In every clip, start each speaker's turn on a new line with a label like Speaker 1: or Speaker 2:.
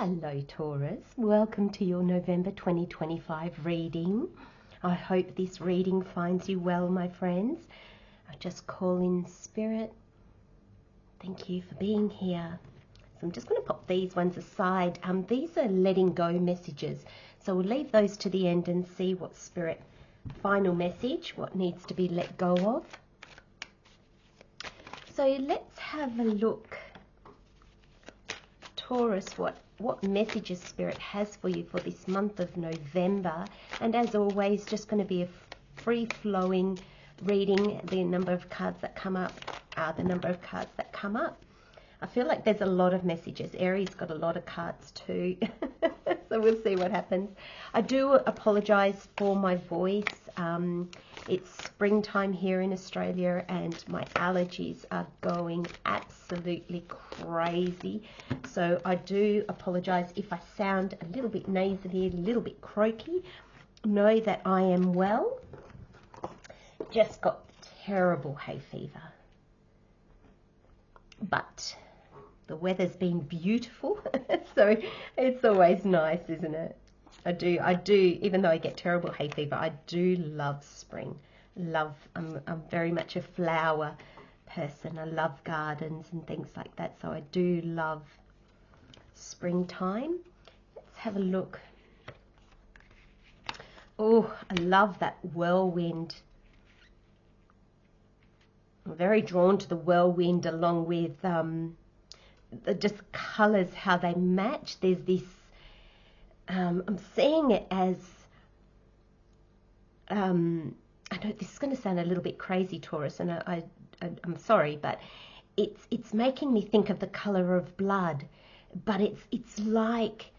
Speaker 1: Hello Taurus, welcome to your November 2025 reading. I hope this reading finds you well, my friends. I just call in spirit. Thank you for being here. So I'm just going to pop these ones aside. These are letting go messages. So we'll leave those to the end and see what spirit final message, what needs to be let go of. So let's have a look, Taurus, what messages Spirit has for you for this month of November. And as always, just going to be a free-flowing reading. The number of cards that come up are the number of cards that come up. I feel like there's a lot of messages. Aries got a lot of cards too. So we'll see what happens. I do apologise for my voice. It's springtime here in Australia and my allergies are going absolutely crazy. So I do apologise if I sound a little bit nasally, a little bit croaky. Know that I am well. Just got terrible hay fever. But the weather's been beautiful, so it's always nice, isn't it? I do, even though I get terrible hay fever, I do love spring. I'm very much a flower person. I love gardens and things like that, so I do love springtime. Let's have a look. Oh, I love that whirlwind. I'm very drawn to the whirlwind along with the just colours, how they match. There's this, I'm seeing it as, I know this is going to sound a little bit crazy, Taurus, and I'm sorry, but it's making me think of the colour of blood, but it's like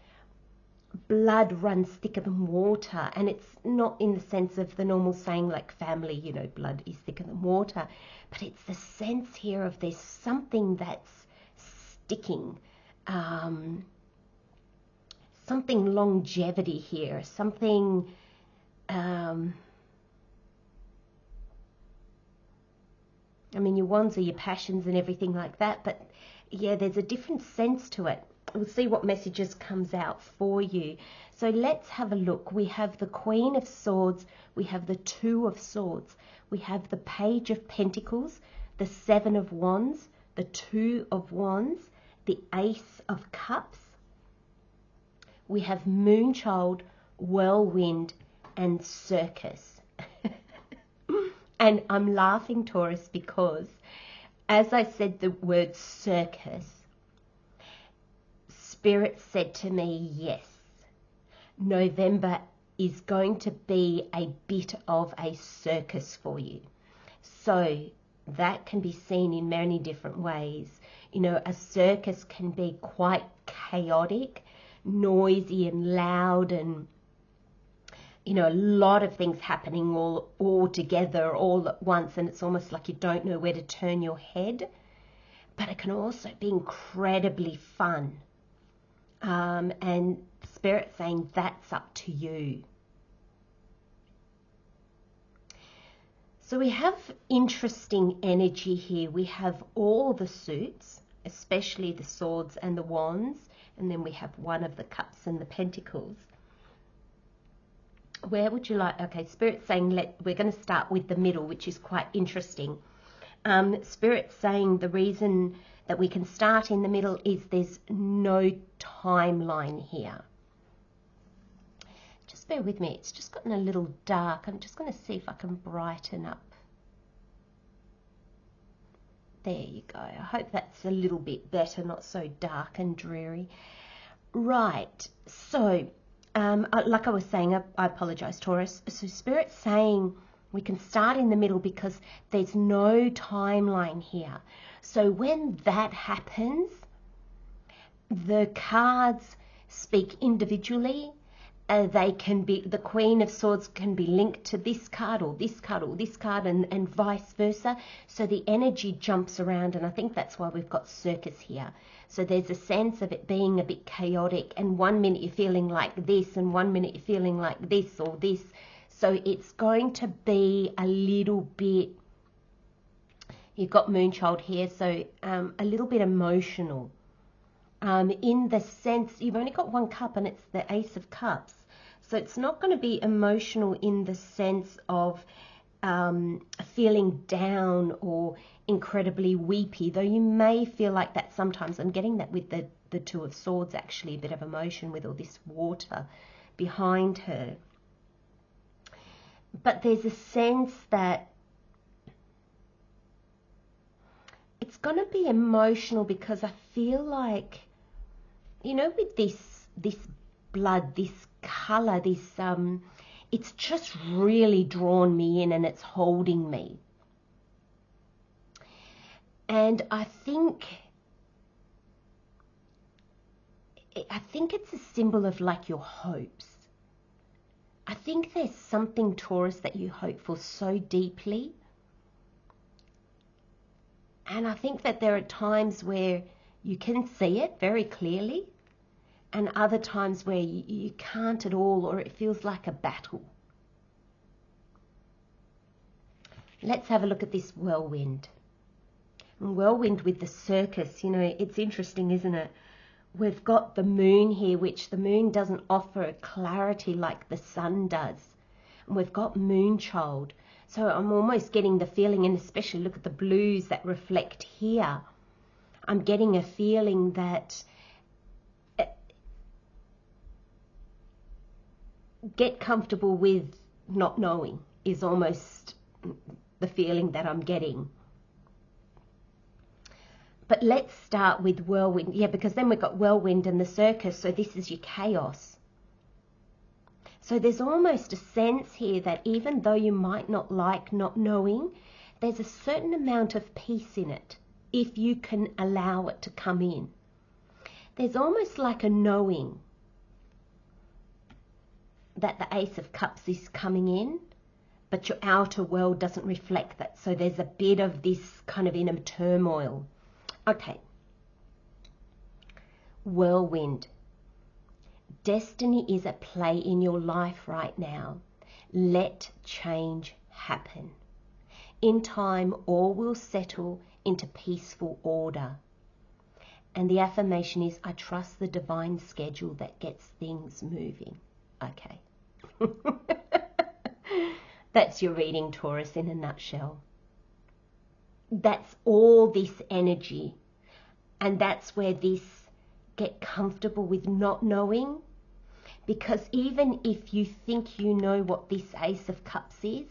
Speaker 1: blood runs thicker than water, and it's not in the sense of the normal saying like family, you know, blood is thicker than water, but it's the sense here of there's something that's sticking, something longevity here, something I mean, your wands are your passions and everything like that, but yeah, there's a different sense to it. We'll see what messages comes out for you. So let's have a look. We have the Queen of Swords, we have the Two of Swords, we have the Page of Pentacles, the Seven of Wands, the Two of Wands, the Ace of Cups. We have Moonchild, Whirlwind, and Circus. And I'm laughing, Taurus, because as I said the word circus, Spirit said to me, yes, November is going to be a bit of a circus for you. So that can be seen in many different ways. You know, a circus can be quite chaotic, noisy and loud, and you know, a lot of things happening all together all at once, and it's almost like you don't know where to turn your head. But it can also be incredibly fun. And Spirit saying that's up to you. So we have interesting energy here. We have all the suits, especially the swords and the wands, and then we have one of the cups and the pentacles. Where would you like? Okay, Spirit saying we're going to start with the middle, which is quite interesting. Spirit saying the reason that we can start in the middle is there's no timeline here. Just bear with me. It's just gotten a little dark. I'm just going to see if I can brighten up. There you go. I hope that's a little bit better, not so dark and dreary. Right. So, like I was saying, I apologise, Taurus. So Spirit's saying we can start in the middle because there's no timeline here. So when that happens, the cards speak individually. They can be, the Queen of Swords can be linked to this card or this card or this card, and vice versa. So the energy jumps around, and I think that's why we've got circus here. So there's a sense of it being a bit chaotic, and 1 minute you're feeling like this, and 1 minute you're feeling like this or this. So it's going to be a little bit, you've got Moonchild here, so a little bit emotional. in the sense you've only got one cup and it's the Ace of Cups. So it's not going to be emotional in the sense of feeling down or incredibly weepy, though you may feel like that sometimes. I'm getting that with the Two of Swords, actually, a bit of emotion with all this water behind her. But there's a sense that it's going to be emotional because I feel like, you know, with this blood, this colour, this it's just really drawn me in and it's holding me. And I think it's a symbol of like your hopes. I think there's something, Taurus, that you hope for so deeply. And I think that there are times where you can see it very clearly and other times where you can't at all, or it feels like a battle. Let's have a look at this whirlwind. Whirlwind with the circus, you know, it's interesting, isn't it? We've got the moon here, which the moon doesn't offer a clarity like the sun does. And we've got Moonchild. So I'm almost getting the feeling, and especially look at the blues that reflect here. I'm getting a feeling that get comfortable with not knowing is almost the feeling that I'm getting. But let's start with whirlwind. Yeah, because then we've got whirlwind and the circus. So this is your chaos. So there's almost a sense here that even though you might not like not knowing, there's a certain amount of peace in it if you can allow it to come in. There's almost like a knowing that the Ace of Cups is coming in, but your outer world doesn't reflect that. So there's a bit of this kind of inner turmoil. Okay. Whirlwind. Destiny is at play in your life right now. Let change happen. In time, all will settle into peaceful order. And the affirmation is, I trust the divine schedule that gets things moving. Okay. That's your reading, Taurus, in a nutshell. That's all this energy. And that's where this get comfortable with not knowing. Because even if you think you know what this Ace of Cups is,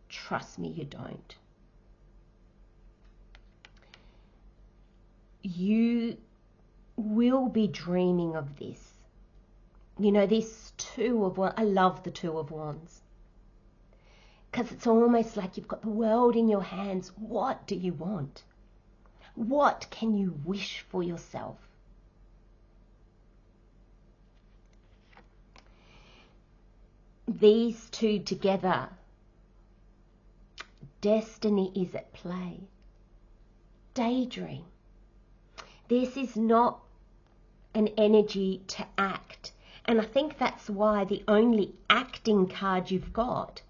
Speaker 1: trust me, you don't. You will be dreaming of this. You know, this Two of Wands, I love the Two of Wands. Because it's almost like you've got the world in your hands. What do you want? What can you wish for yourself? These two together, destiny is at play. Daydream. This is not an energy to act. And I think that's why the only acting card you've got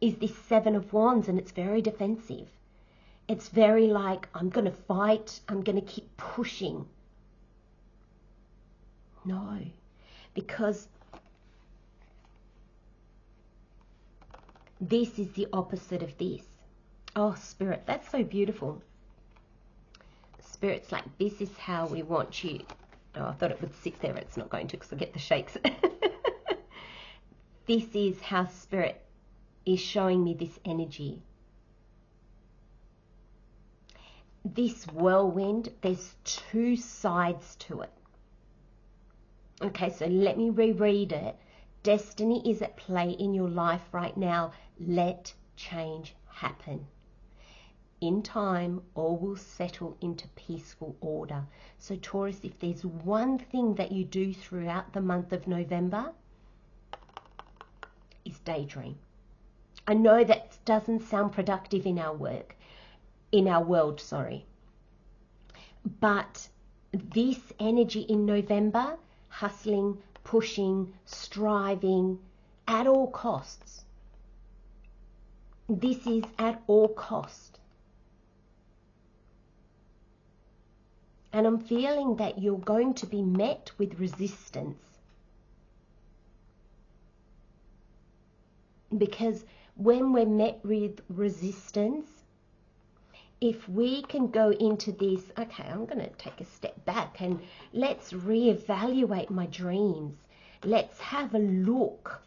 Speaker 1: is this Seven of Wands, and it's very defensive. It's very like, I'm going to fight, I'm going to keep pushing. No, because this is the opposite of this. Oh, Spirit, that's so beautiful. Spirit's like, this is how we want you. Oh, I thought it would sit there. It's not going to because I get the shakes. This is how Spirit is showing me this energy. This whirlwind, there's two sides to it. Okay, so let me reread it. Destiny is at play in your life right now. Let change happen. In time, all will settle into peaceful order. So Taurus, if there's one thing that you do throughout the month of November, is daydream. I know that doesn't sound productive in our world, but this energy in November, hustling, pushing, striving, at all costs. This is at all cost. And I'm feeling that you're going to be met with resistance. Because when we're met with resistance, if we can go into this, okay, I'm going to take a step back and let's reevaluate my dreams. Let's have a look.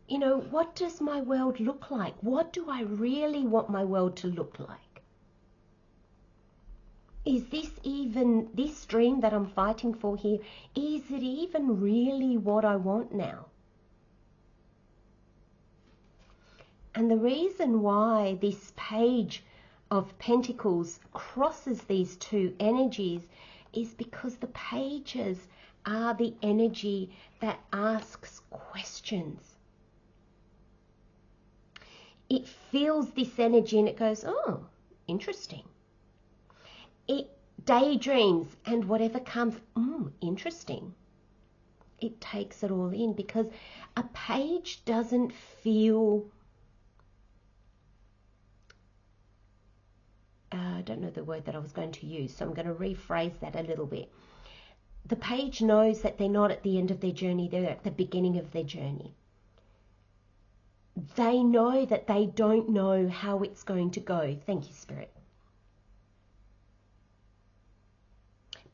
Speaker 1: You know, what does my world look like? What do I really want my world to look like? Is this dream that I'm fighting for here, is it even really what I want now? And the reason why this Page of Pentacles crosses these two energies is because the pages are the energy that asks questions. It feels this energy and it goes, oh, interesting. It daydreams and whatever comes, interesting. It takes it all in because a page doesn't feel, I don't know the word that I was going to use, so I'm going to rephrase that a little bit. The page knows that they're not at the end of their journey, they're at the beginning of their journey. They know that they don't know how it's going to go. Thank you, Spirit.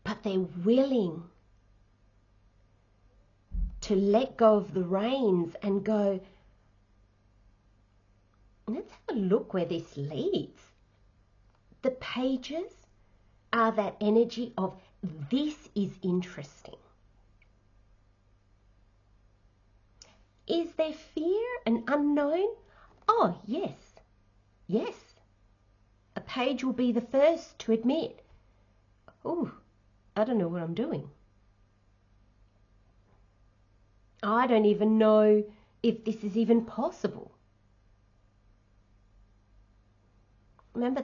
Speaker 1: But they're willing to let go of the reins and go, let's have a look where this leads. The pages are that energy of this is interesting. Is there fear and unknown? Oh, yes. Yes. A page will be the first to admit, oh, I don't know what I'm doing. I don't even know if this is even possible. Remember,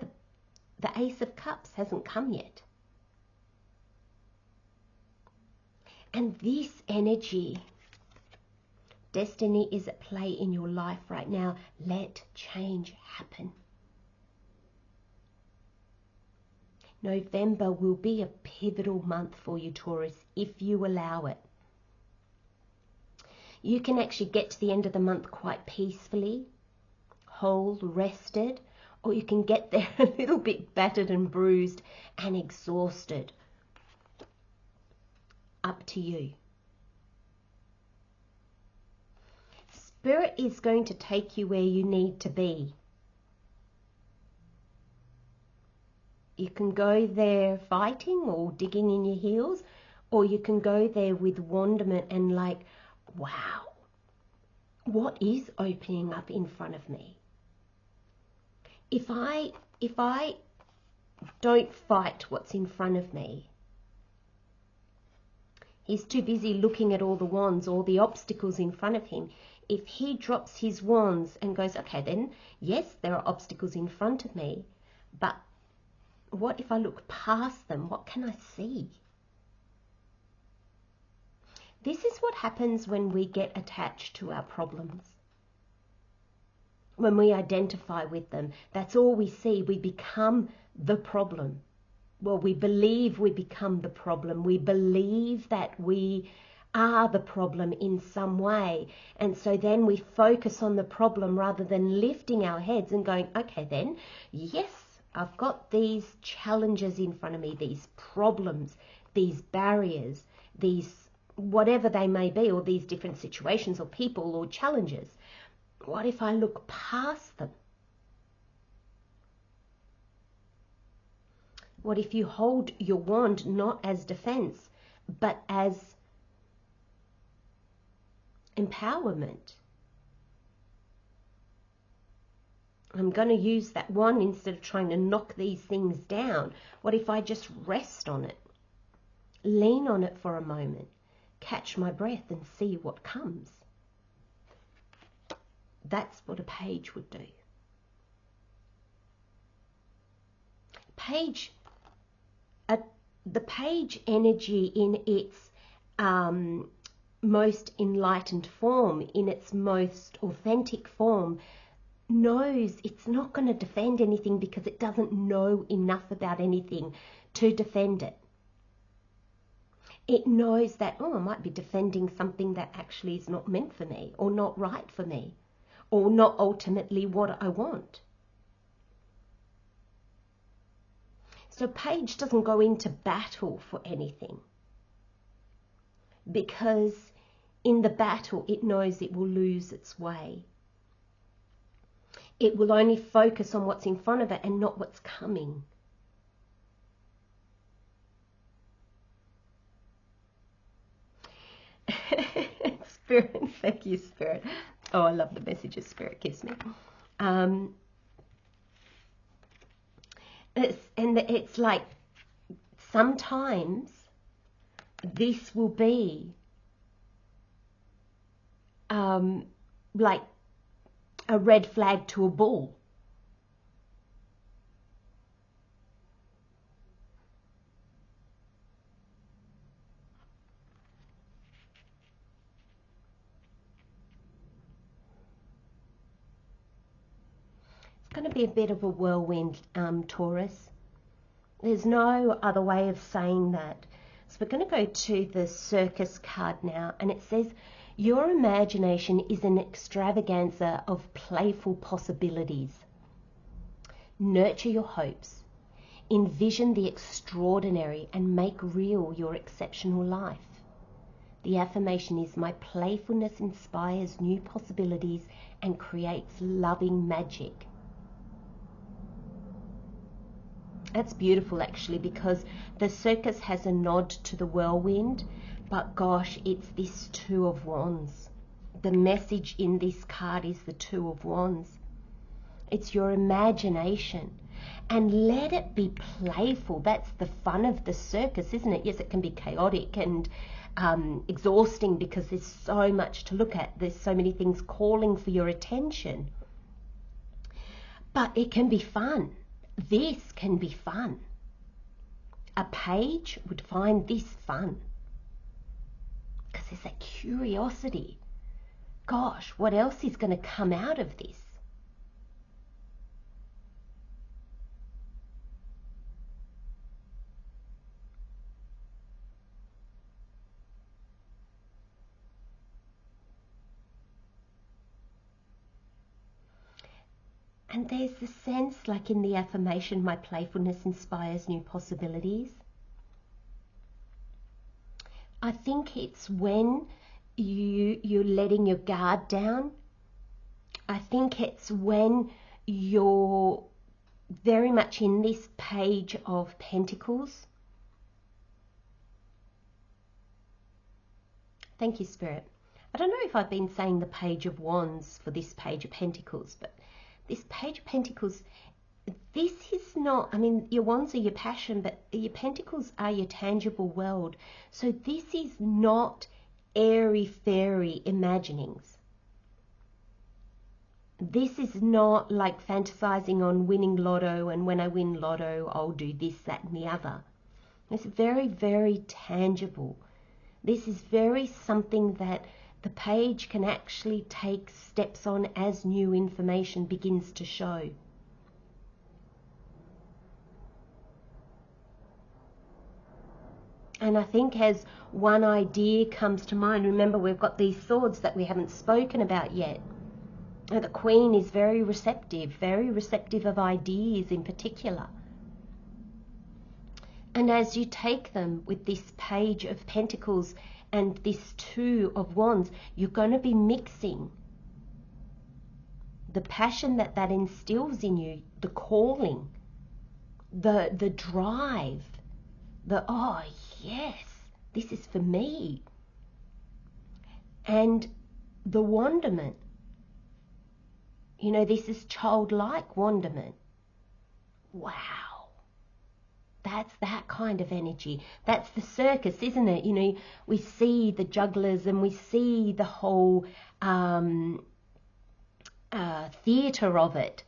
Speaker 1: the Ace of Cups hasn't come yet. And this energy, destiny is at play in your life right now. Let change happen. November will be a pivotal month for you, Taurus, if you allow it. You can actually get to the end of the month quite peacefully, whole, rested, or you can get there a little bit battered and bruised and exhausted. Up to you. Spirit is going to take you where you need to be. You can go there fighting or digging in your heels, or you can go there with wonderment and like, wow, what is opening up in front of me? If I don't fight what's in front of me, he's too busy looking at all the wands, all the obstacles in front of him. If he drops his wands and goes, okay, then, yes, there are obstacles in front of me, but what if I look past them? What can I see? This is what happens when we get attached to our problems. When we identify with them, that's all we see. We become the problem. Well, we believe we become the problem. We believe that we are the problem in some way. And so then we focus on the problem rather than lifting our heads and going, okay then, yes, I've got these challenges in front of me, these problems, these barriers, these whatever they may be, or these different situations or people or challenges. What if I look past them? What if you hold your wand not as defense, but as empowerment? I'm going to use that wand instead of trying to knock these things down. What if I just rest on it? Lean on it for a moment. Catch my breath and see what comes. That's what a page would do. The page energy in its most enlightened form, in its most authentic form, knows it's not going to defend anything because it doesn't know enough about anything to defend it. It knows that, oh, I might be defending something that actually is not meant for me, or not right for me, or not ultimately what I want. So Page doesn't go into battle for anything, because in the battle it knows it will lose its way. It will only focus on what's in front of it and not what's coming. Spirit, thank you, Spirit. Oh, I love the messages Spirit gives me. It's like sometimes this will be like a red flag to a bull. It's going to be a bit of a whirlwind, Taurus. There's no other way of saying that. So we're going to go to the Circus card now, and it says, your imagination is an extravaganza of playful possibilities. Nurture your hopes. Envision the extraordinary and make real your exceptional life. The affirmation is, my playfulness inspires new possibilities and creates loving magic. That's beautiful, actually, because the Circus has a nod to the whirlwind, but gosh, it's this Two of Wands. The message in this card is the Two of Wands. It's your imagination. And let it be playful. That's the fun of the Circus, isn't it? Yes, it can be chaotic and exhausting because there's so much to look at. There's so many things calling for your attention. But it can be fun. This can be fun. A page would find this fun because there's that curiosity. Gosh, what else is going to come out of this? And there's the sense, like in the affirmation, my playfulness inspires new possibilities. I think it's when you're letting your guard down. I think it's when you're very much in this Page of Pentacles. Thank you, Spirit. I don't know if I've been saying the Page of Wands for this Page of Pentacles, but this Page of Pentacles, this is not, I mean, your wands are your passion, but your pentacles are your tangible world. So this is not airy-fairy imaginings. This is not like fantasizing on winning lotto, and when I win lotto, I'll do this, that, and the other. It's very, very tangible. This is very something that the page can actually take steps on as new information begins to show. And I think as one idea comes to mind, remember we've got these swords that we haven't spoken about yet. The Queen is very receptive of ideas in particular. And as you take them with this Page of Pentacles and this Two of Wands, you're going to be mixing the passion that instills in you, the calling, the drive, the, oh yes, this is for me, and the wonderment. You know, this is childlike wonderment. Wow. That's that kind of energy. That's the circus, isn't it? You know, we see the jugglers and we see the whole theatre of it.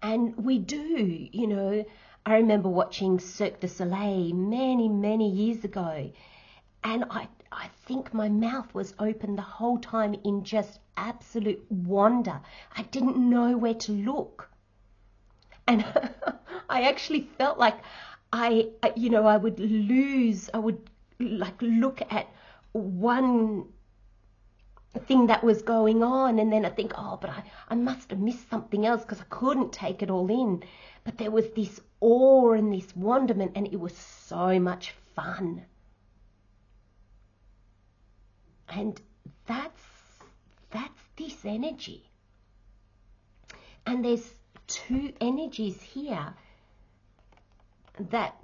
Speaker 1: And we do, you know, I remember watching Cirque du Soleil many, many years ago. And I think my mouth was open the whole time in just absolute wonder. I didn't know where to look. And I actually felt like I would like look at one thing that was going on, and then I think, oh, but I must have missed something else because I couldn't take it all in. But there was this awe and this wonderment, and it was so much fun. And that's this energy. And there's two energies here that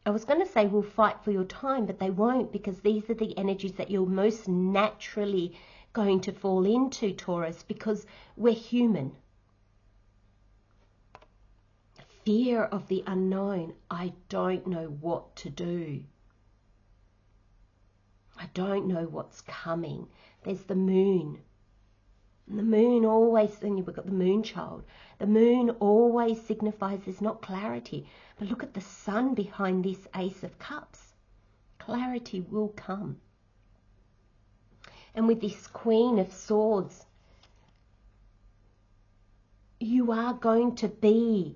Speaker 1: I was going to say will fight for your time, but they won't, because these are the energies that you're most naturally going to fall into, Taurus, because we're human. Fear of the unknown. I don't know what to do. I don't know what's coming. There's the moon. And the moon always, and you've got the moon child. The moon always signifies there's not clarity. But look at the sun behind this Ace of Cups. Clarity will come. And with this Queen of Swords, you are going to be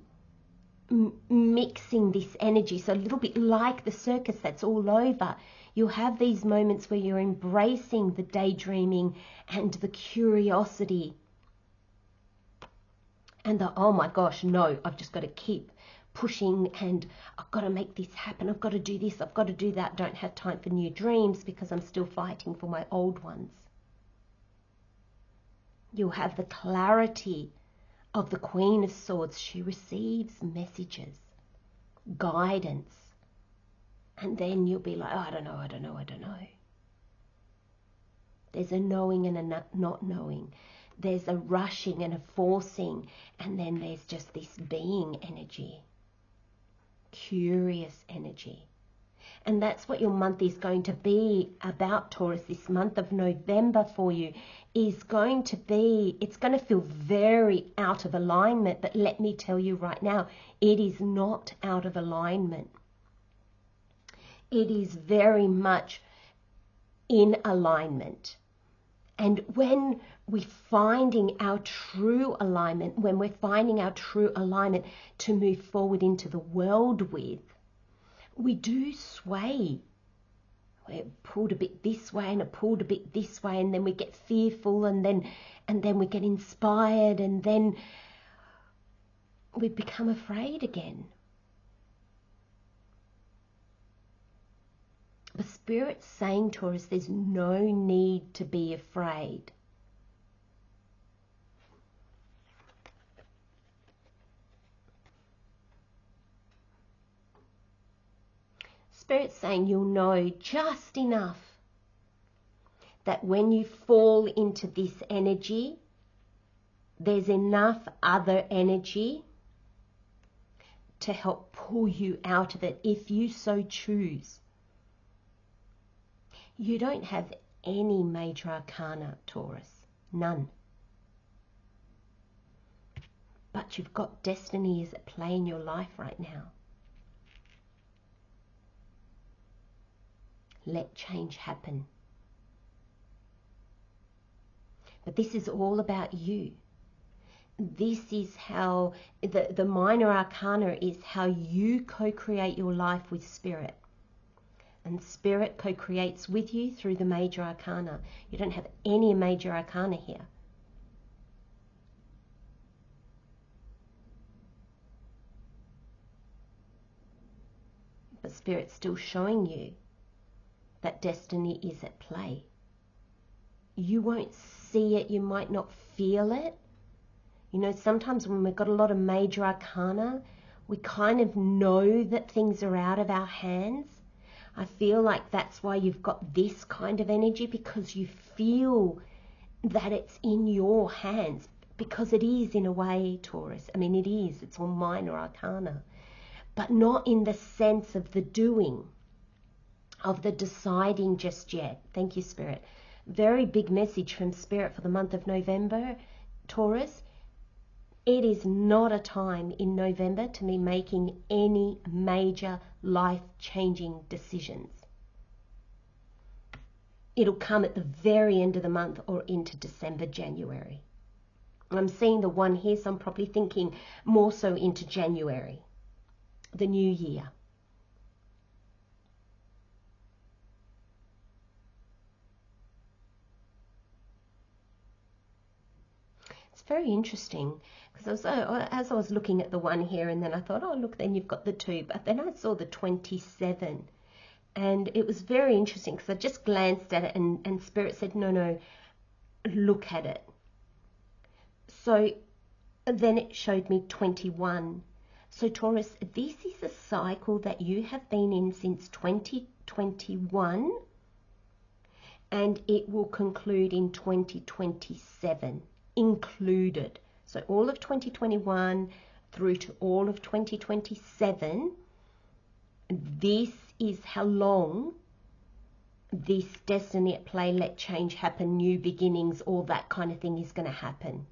Speaker 1: mixing this energy. So a little bit like the circus that's all over. You'll have these moments where you're embracing the daydreaming and the curiosity and the, oh my gosh, no, I've just got to keep pushing and I've got to make this happen. I've got to do this. I've got to do that. Don't have time for new dreams because I'm still fighting for my old ones. You'll have the clarity of the Queen of Swords. She receives messages, guidance. And then you'll be like, oh, I don't know. There's a knowing and a not knowing. There's a rushing and a forcing. And then there's just this being energy. Curious energy. And that's what your month is going to be about, Taurus. This month of November for you is going to be, it's going to feel very out of alignment. But let me tell you right now, it is not out of alignment. It is very much in alignment. And when we're finding our true alignment, to move forward into the world with, we do sway. We're pulled a bit this way and pulled a bit this way, and then we get fearful, and then we get inspired, and then we become afraid again. The Spirit's saying, Taurus, there's no need to be afraid. Spirit's saying you'll know just enough that when you fall into this energy, there's enough other energy to help pull you out of it if you so choose. You don't have any major arcana, Taurus. None. But you've got destiny is at play in your life right now. Let change happen. But this is all about you. This is how the minor arcana is how you co-create your life with Spirit. And Spirit co-creates with you through the major arcana. You don't have any major arcana here. But Spirit's still showing you that destiny is at play. You won't see it, you might not feel it. You know, sometimes when we've got a lot of major arcana, we kind of know that things are out of our hands. I feel like that's why you've got this kind of energy, because you feel that it's in your hands, because it is in a way, Taurus. I mean, it is. It's all minor arcana. But not in the sense of the doing, of the deciding just yet. Thank you, Spirit. Very big message from Spirit for the month of November, Taurus. It is not a time in November to be making any major life-changing decisions. it'll come at the very end of the month or into December, January. I'm seeing the one here, so I'm probably thinking more so into January, the new year. It's very interesting because as I was looking at the one here, and then I thought, oh, look, then you've got the 2, but then I saw the 27. And it was very interesting because I just glanced at it and Spirit said, no, look at it. So then it showed me 21. So Taurus, this is a cycle that you have been in since 2021 and it will conclude in 2027, included. So all of 2021 through to all of 2027, this is how long this destiny at play, let change happen, new beginnings, all that kind of thing is going to happen.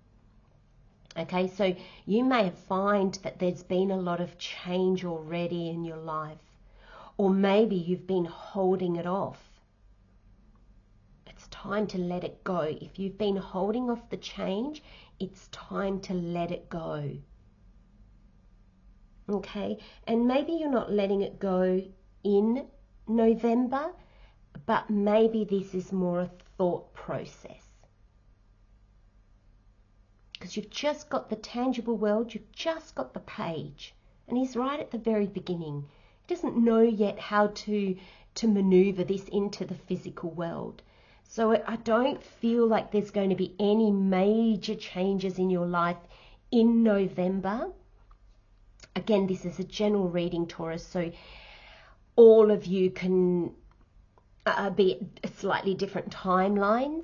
Speaker 1: Okay, so you may find that there's been a lot of change already in your life, or maybe you've been holding it off. It's time to let it go. If you've been holding off the change, it's time to let it go. Okay, and maybe you're not letting it go in November, but maybe this is more a thought process. Because you've just got the tangible world, you've just got the page. And he's right at the very beginning. He doesn't know yet how to maneuver this into the physical world. So I don't feel like there's going to be any major changes in your life in November. Again, this is a general reading, Taurus, so all of you can be at slightly different timelines,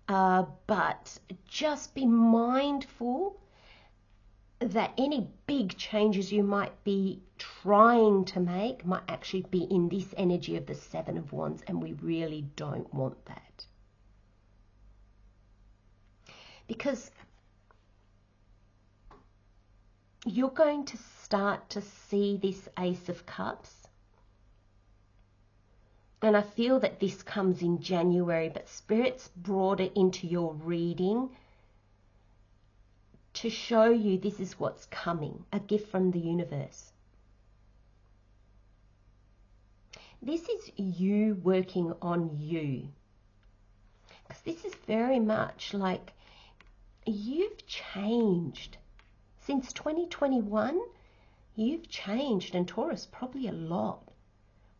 Speaker 1: but just be mindful that any big changes you might be trying to make might actually be in this energy of the 7 of Wands, and we really don't want that. Because you're going to start to see this Ace of Cups. And I feel that this comes in January, but Spirit's brought it into your reading to show you this is what's coming, a gift from the universe. This is you working on you. Because this is very much like you've changed. Since 2021, you've changed, and Taurus, probably a lot.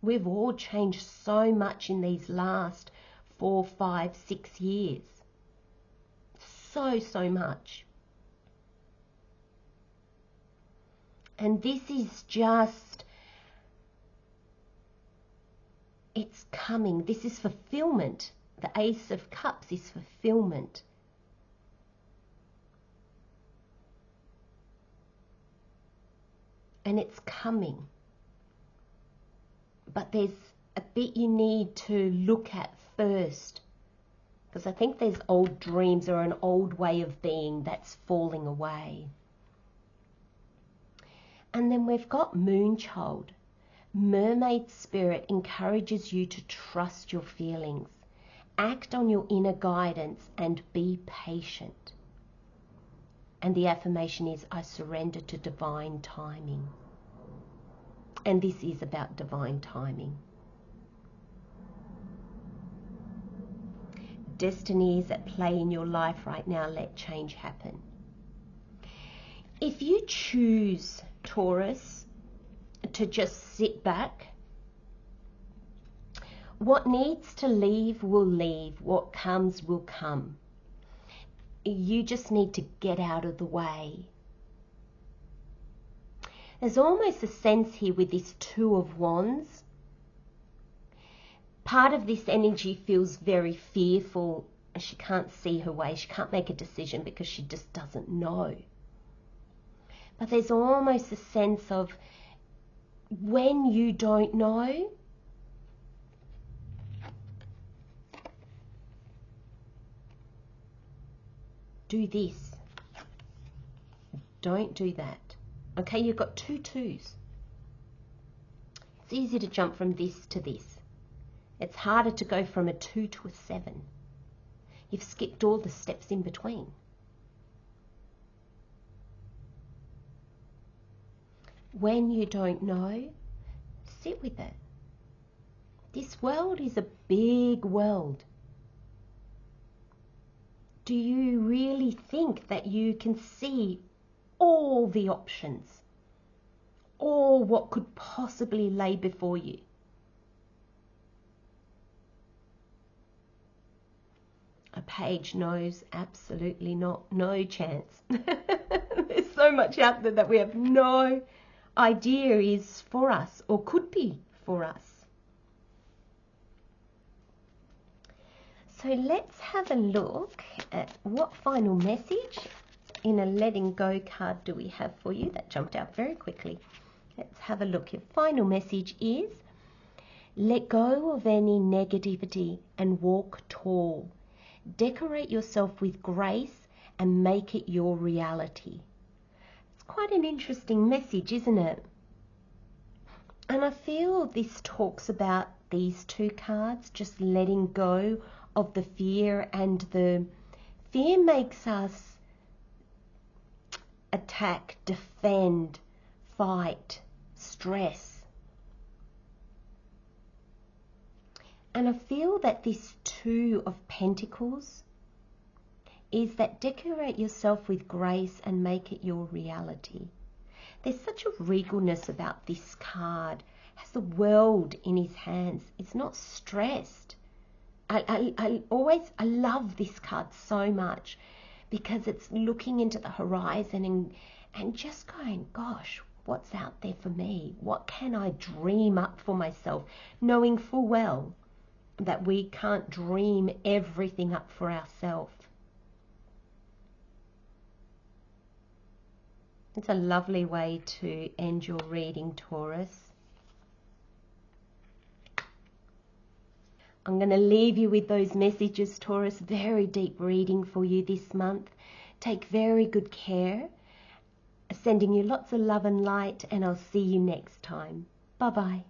Speaker 1: We've all changed so much in these last 4, 5, 6 years. So much. And this is just, it's coming. This is fulfillment. The Ace of Cups is fulfillment. And it's coming. But there's a bit you need to look at first. Because I think there's old dreams or an old way of being that's falling away. And then we've got Moonchild. Mermaid spirit encourages you to trust your feelings. Act on your inner guidance and be patient. And the affirmation is, I surrender to divine timing. And this is about divine timing. Destiny is at play in your life right now. Let change happen. If you choose, Taurus, to just sit back, what needs to leave will leave. What comes will come. You just need to get out of the way. There's almost a sense here with this 2 of Wands. Part of this energy feels very fearful. She can't see her way. She can't make a decision because she just doesn't know. But there's almost a sense of when you don't know, do this. Don't do that. Okay, you've got 2 2s. It's easy to jump from this to this. It's harder to go from a 2 to a 7. You've skipped all the steps in between. When you don't know, sit with it. This world is a big world. Do you really think that you can see all the options? All what could possibly lay before you? A page knows absolutely not. No chance. There's so much out there that we have no idea is for us or could be for us. So let's have a look at what final message in a letting go card do we have for you. That jumped out very quickly. Let's have a look. Your final message is, let go of any negativity and walk tall. Decorate yourself with grace and make it your reality. It's quite an interesting message, isn't it? And I feel this talks about these two cards, just letting go of the fear, and the fear makes us attack, defend, fight, stress. And I feel that this Two of Pentacles is that decorate yourself with grace and make it your reality. There's such a regalness about this card. Has the world in his hands. It's not stressed. I love this card so much because it's looking into the horizon and just going, gosh, what's out there for me? What can I dream up for myself? Knowing full well that we can't dream everything up for ourselves. It's a lovely way to end your reading, Taurus. I'm going to leave you with those messages, Taurus. Very deep reading for you this month. Take very good care. Sending you lots of love and light, and I'll see you next time. Bye-bye.